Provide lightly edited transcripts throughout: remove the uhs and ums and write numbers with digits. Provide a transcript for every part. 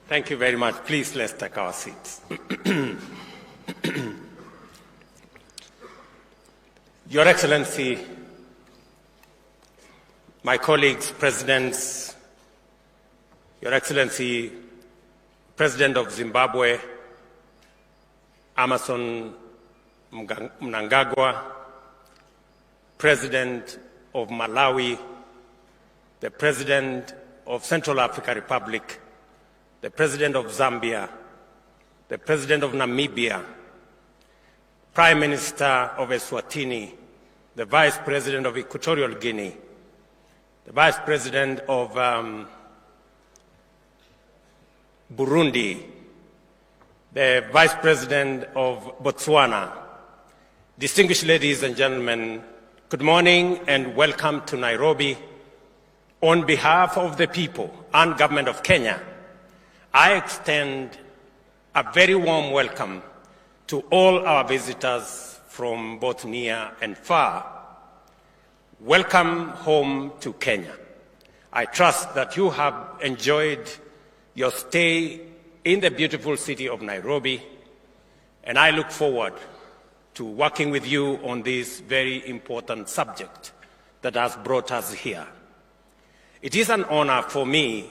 Thank you very much. Please, let's take our seats. Your Excellency, my colleagues, presidents, Your Excellency, President of Zimbabwe, Emmerson Mnangagwa, President of Malawi, the President of Central African Republic, the President of Zambia, the President of Namibia, Prime Minister of Eswatini, the Vice President of Equatorial Guinea, the Vice President of Burundi, the Vice President of Botswana. Distinguished ladies and gentlemen, good morning and welcome to Nairobi. On behalf of the people and government of Kenya, I extend a very warm welcome to all our visitors from both near and far. Welcome home to Kenya. I trust that you have enjoyed your stay in the beautiful city of Nairobi, and I look forward to working with you on this very important subject that has brought us here. It is an honor for me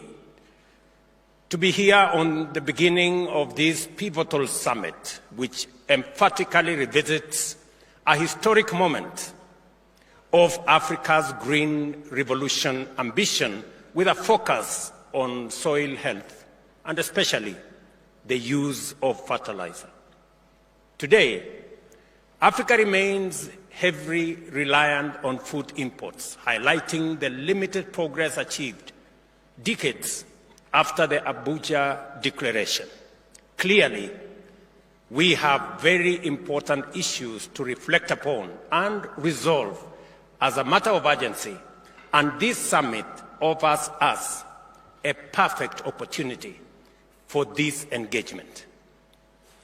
to be here on the beginning of this pivotal summit, which emphatically revisits a historic moment of Africa's green revolution ambition with a focus on soil health and especially the use of fertilizer. Today, Africa remains heavily reliant on food imports, highlighting the limited progress achieved decades after the Abuja Declaration. Clearly, we have very important issues to reflect upon and resolve as a matter of urgency, and this summit offers us a perfect opportunity for this engagement.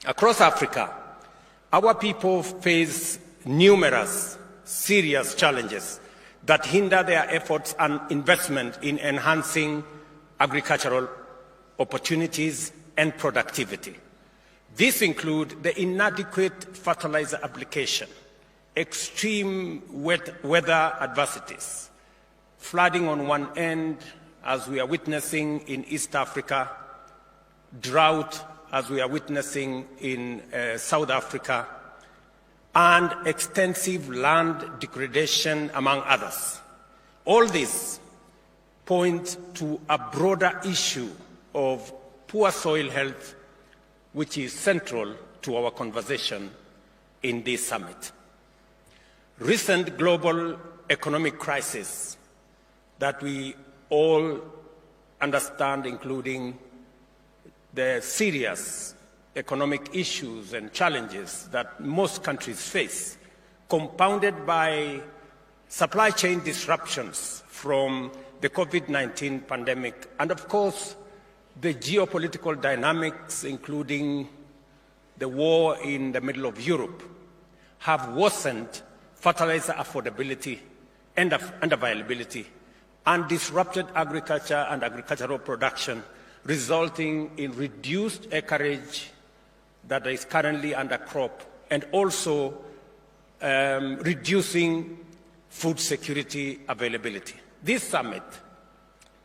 Across Africa, our people face numerous serious challenges that hinder their efforts and investment in enhancing agricultural opportunities and productivity. These include the inadequate fertilizer application, extreme weather adversities, flooding on one end, as we are witnessing in East Africa, drought, as we are witnessing in South Africa, and extensive land degradation, among others. All this point to a broader issue of poor soil health, which is central to our conversation in this summit. Recent global economic crisis that we all understand, including the serious economic issues and challenges that most countries face, compounded by supply chain disruptions from the COVID-19 pandemic, and of course, the geopolitical dynamics, including the war in the middle of Europe, have worsened fertilizer affordability and availability, and disrupted agriculture and agricultural production, resulting in reduced acreage that is currently under crop, and also reducing food security availability. This summit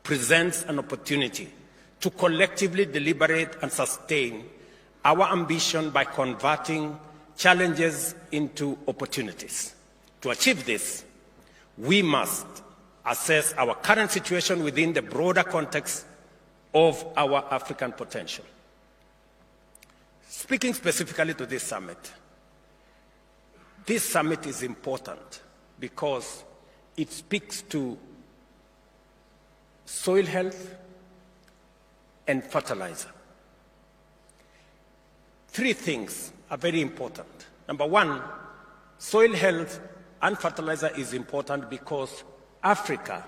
presents an opportunity to collectively deliberate and sustain our ambition by converting challenges into opportunities. To achieve this, we must assess our current situation within the broader context of our African potential. Speaking specifically to this summit is important because it speaks to soil health and fertilizer. Three things are very important. Number one, soil health and fertilizer is important because Africa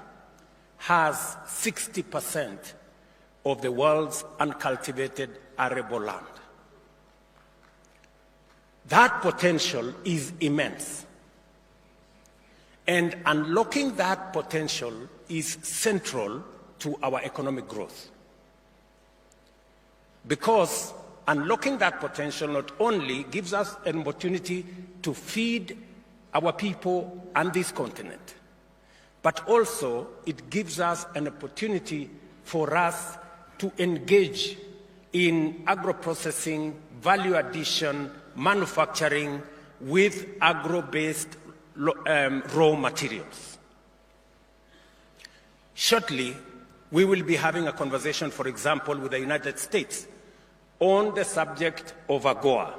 has 60% of the world's uncultivated arable land. That potential is immense. And unlocking that potential is central to our economic growth. because unlocking that potential not only gives us an opportunity to feed our people and this continent, but also it gives us an opportunity for us to engage in agro-processing, value addition, manufacturing with agro-based raw materials. Shortly, we will be having a conversation, for example, with the United States on the subject of AGOA.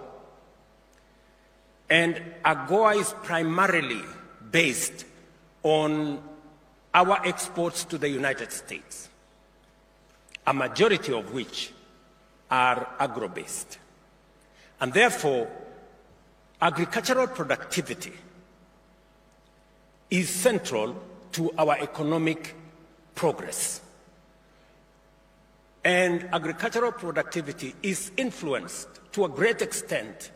And AGOA is primarily based on our exports to the United States, a majority of which are agro-based. And therefore, agricultural productivity is central to our economic progress. And agricultural productivity is influenced to a great extent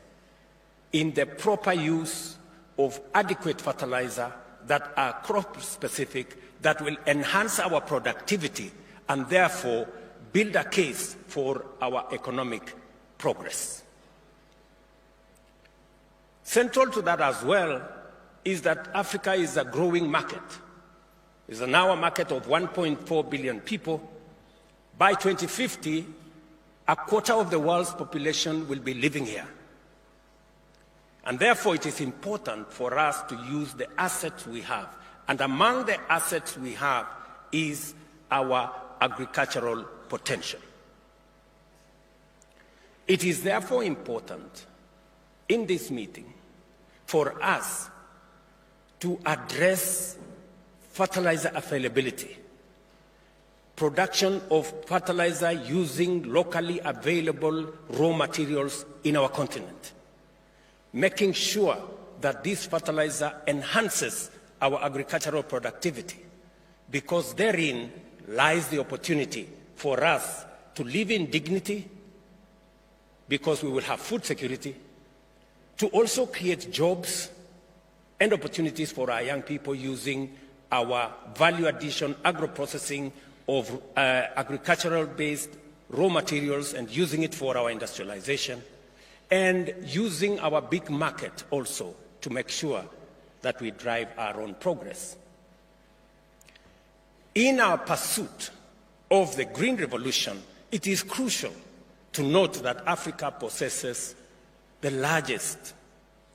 in the proper use of adequate fertilizer that are crop-specific, that will enhance our productivity and therefore build a case for our economic progress. Central to that as well is that Africa is a growing market. It's now a market of 1.4 billion people. By 2050, a quarter of the world's population will be living here. And therefore, it is important for us to use the assets we have. And among the assets we have is our agricultural potential. It is therefore important in this meeting for us to address fertilizer availability, production of fertilizer using locally available raw materials in our continent, making sure that this fertilizer enhances our agricultural productivity, because therein lies the opportunity for us to live in dignity, because we will have food security, to also create jobs and opportunities for our young people using our value addition, agro-processing of agricultural-based raw materials and using it for our industrialization, and using our big market also to make sure that we drive our own progress. In our pursuit of the Green Revolution, it is crucial to note that Africa possesses the largest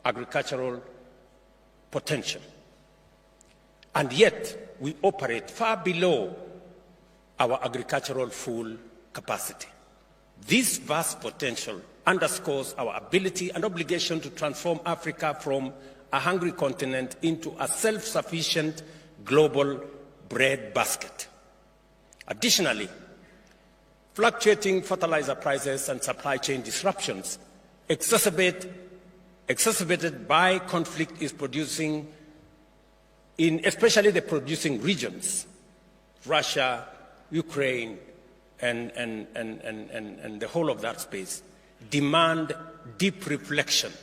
agricultural potential. And yet, we operate far below our agricultural full capacity. This vast potential underscores our ability and obligation to transform Africa from a hungry continent into a self-sufficient global bread basket. Additionally, fluctuating fertilizer prices and supply chain disruptions exacerbated by conflict is producing in especially the producing regions, Russia, Ukraine, and the whole of that space, demand deep reflection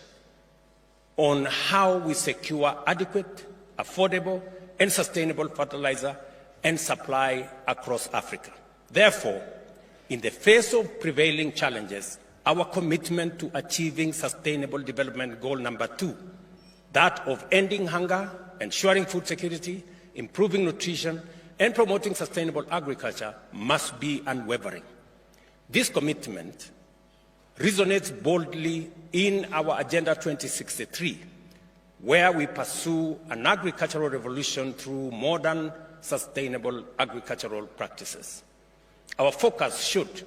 on how we secure adequate, affordable, and sustainable fertilizer and supply across Africa. Therefore, in the face of prevailing challenges, our commitment to achieving Sustainable Development Goal number 2, that of ending hunger, ensuring food security, improving nutrition, and promoting sustainable agriculture, must be unwavering. This commitment resonates boldly in our Agenda 2063, where we pursue an agricultural revolution through modern, sustainable agricultural practices. Our focus should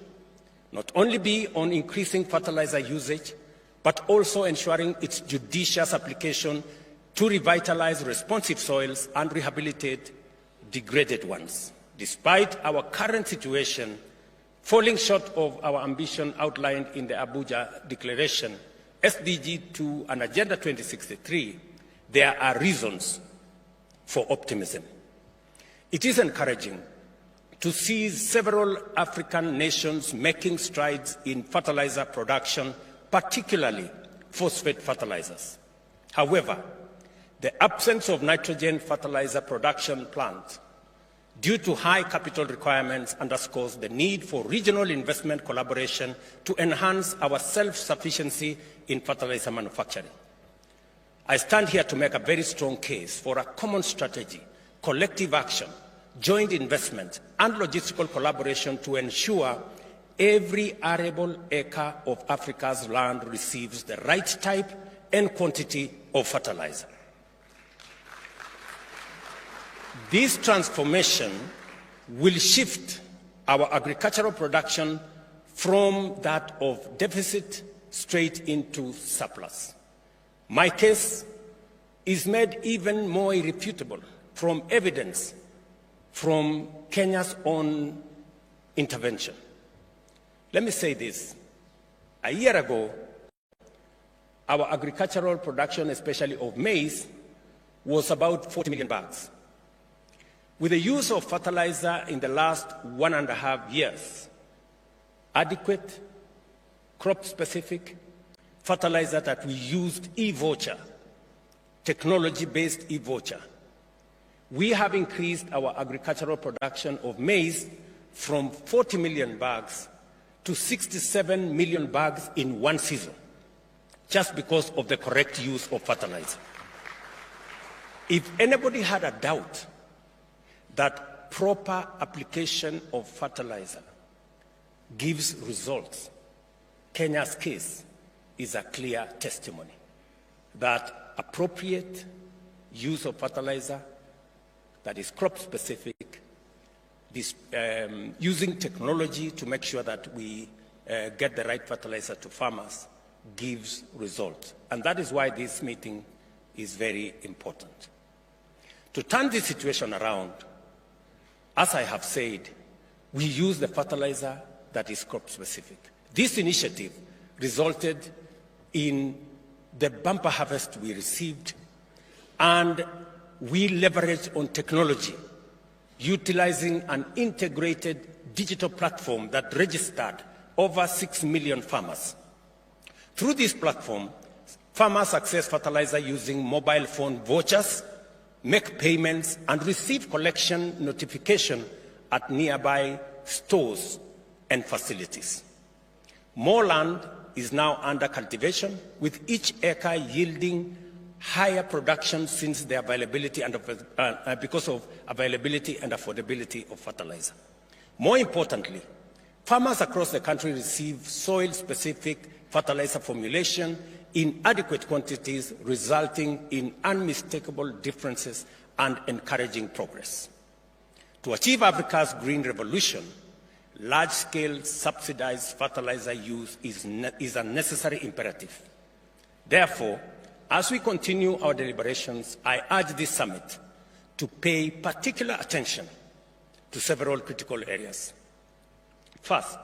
not only be on increasing fertilizer usage, but also ensuring its judicious application to revitalize responsive soils and rehabilitate degraded ones. Despite our current situation falling short of our ambition outlined in the Abuja Declaration, SDG 2 and Agenda 2063, there are reasons for optimism. It is encouraging to see several African nations making strides in fertilizer production, particularly phosphate fertilizers. However, the absence of nitrogen fertilizer production plants due to high capital requirements underscores the need for regional investment collaboration to enhance our self-sufficiency in fertilizer manufacturing. I stand here to make a very strong case for a common strategy, collective action, joint investment, and logistical collaboration to ensure every arable acre of Africa's land receives the right type and quantity of fertilizer. This transformation will shift our agricultural production from that of deficit straight into surplus. My case is made even more irrefutable from evidence from Kenya's own intervention. Let me say this. A year ago, our agricultural production, especially of maize, was about 40 million bags. With the use of fertilizer in the last 1.5 years, adequate, crop-specific fertilizer that we used e-voucher, technology-based e-voucher, we have increased our agricultural production of maize from 40 million bags to 67 million bags in one season, just because of the correct use of fertilizer. If anybody had a doubt that proper application of fertilizer gives results, Kenya's case is a clear testimony that appropriate use of fertilizer that is crop-specific, using technology to make sure that we get the right fertilizer to farmers gives results. And that is why this meeting is very important. To turn this situation around, as I have said, we use the fertilizer that is crop-specific. This initiative resulted in the bumper harvest we received, and we leveraged on technology, utilizing an integrated digital platform that registered over 6 million farmers. Through this platform, farmers access fertilizer using mobile phone vouchers, make payments, and receive collection notification at nearby stores and facilities. More land is now under cultivation, with each acre yielding higher production since the availability and because of availability and affordability of fertilizer. More importantly, farmers across the country receive soil-specific fertilizer formulation in adequate quantities, resulting in unmistakable differences and encouraging progress. To achieve Africa's green revolution, large-scale subsidized fertilizer use is a necessary imperative. Therefore, as we continue our deliberations, I urge this summit to pay particular attention to several critical areas. First,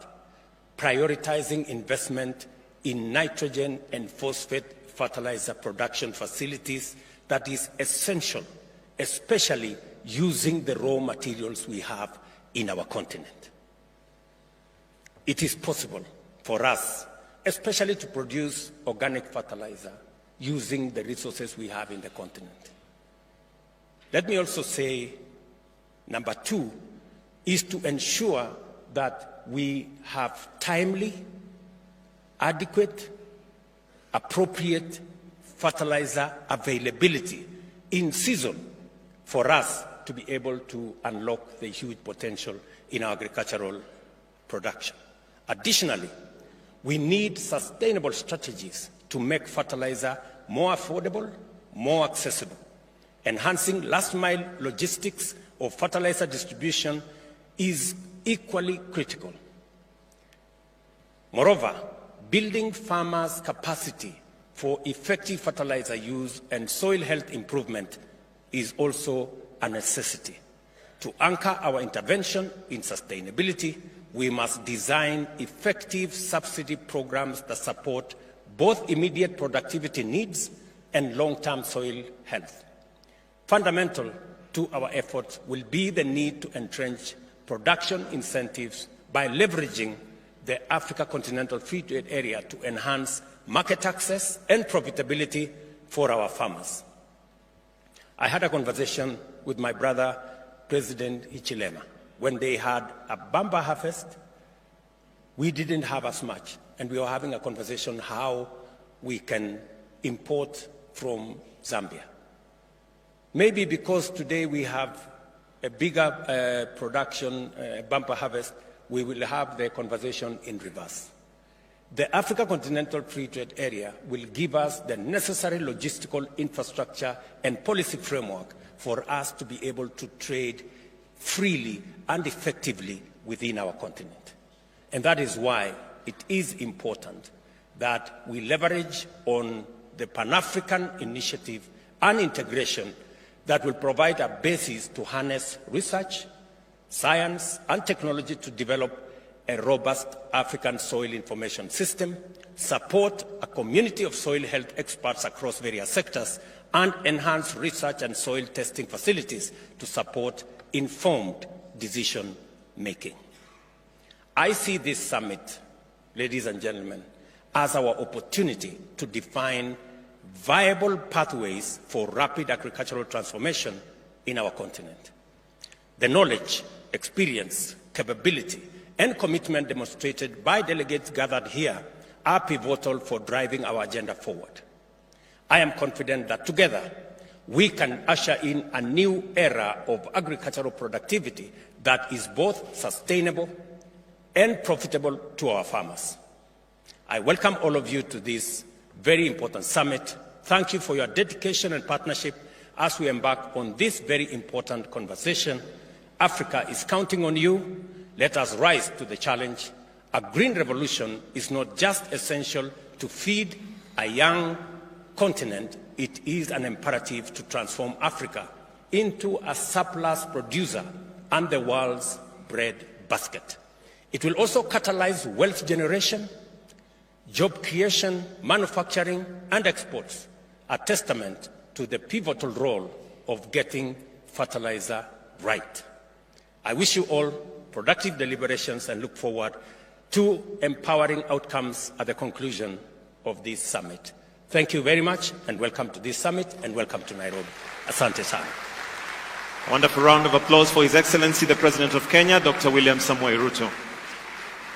prioritizing investment in nitrogen and phosphate fertilizer production facilities that is essential, especially using the raw materials we have in our continent. It is possible for us, especially to produce organic fertilizer using the resources we have in the continent. Let me also say, number two, is to ensure that we have timely, adequate, appropriate fertilizer availability in season for us to be able to unlock the huge potential in our agricultural production. Additionally, we need sustainable strategies to make fertilizer more affordable, more accessible. Enhancing last-mile logistics of fertilizer distribution is equally critical. Moreover, building farmers' capacity for effective fertilizer use and soil health improvement is also a necessity. To anchor our intervention in sustainability, we must design effective subsidy programs that support both immediate productivity needs and long-term soil health. Fundamental to our efforts will be the need to entrench production incentives by leveraging the Africa Continental Free Trade Area to enhance market access and profitability for our farmers. I had a conversation with my brother, President Hichilema. When they had a bumper harvest, we didn't have as much, and we were having a conversation how we can import from Zambia. Maybe because today we have a bigger production, bumper harvest, we will have the conversation in reverse. The Africa Continental Free Trade Area will give us the necessary logistical infrastructure and policy framework for us to be able to trade freely and effectively within our continent. And that is why it is important that we leverage on the Pan-African initiative and integration that will provide a basis to harness research, science, and technology to develop a robust African soil information system, support a community of soil health experts across various sectors, and enhance research and soil testing facilities to support informed decision making. I see this summit, ladies and gentlemen, as our opportunity to define viable pathways for rapid agricultural transformation in our continent. The knowledge, experience, capability, and commitment demonstrated by delegates gathered here are pivotal for driving our agenda forward. I am confident that together we can usher in a new era of agricultural productivity that is both sustainable and profitable to our farmers. I welcome all of you to this very important summit. Thank you for your dedication and partnership as we embark on this very important conversation. Africa is counting on you. Let us rise to the challenge. A green revolution is not just essential to feed a young continent, it is an imperative to transform Africa into a surplus producer and the world's bread basket. It will also catalyze wealth generation, job creation, manufacturing, and exports, a testament to the pivotal role of getting fertilizer right. I wish you all productive deliberations and look forward to empowering outcomes at the conclusion of this summit. Thank you very much, and welcome to this summit, and welcome to Nairobi. Asante sana. A wonderful round of applause for His Excellency, the President of Kenya, Dr. William Samoei Ruto.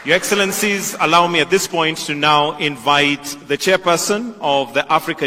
Your Excellencies, allow me at this point to now invite the Chairperson of the African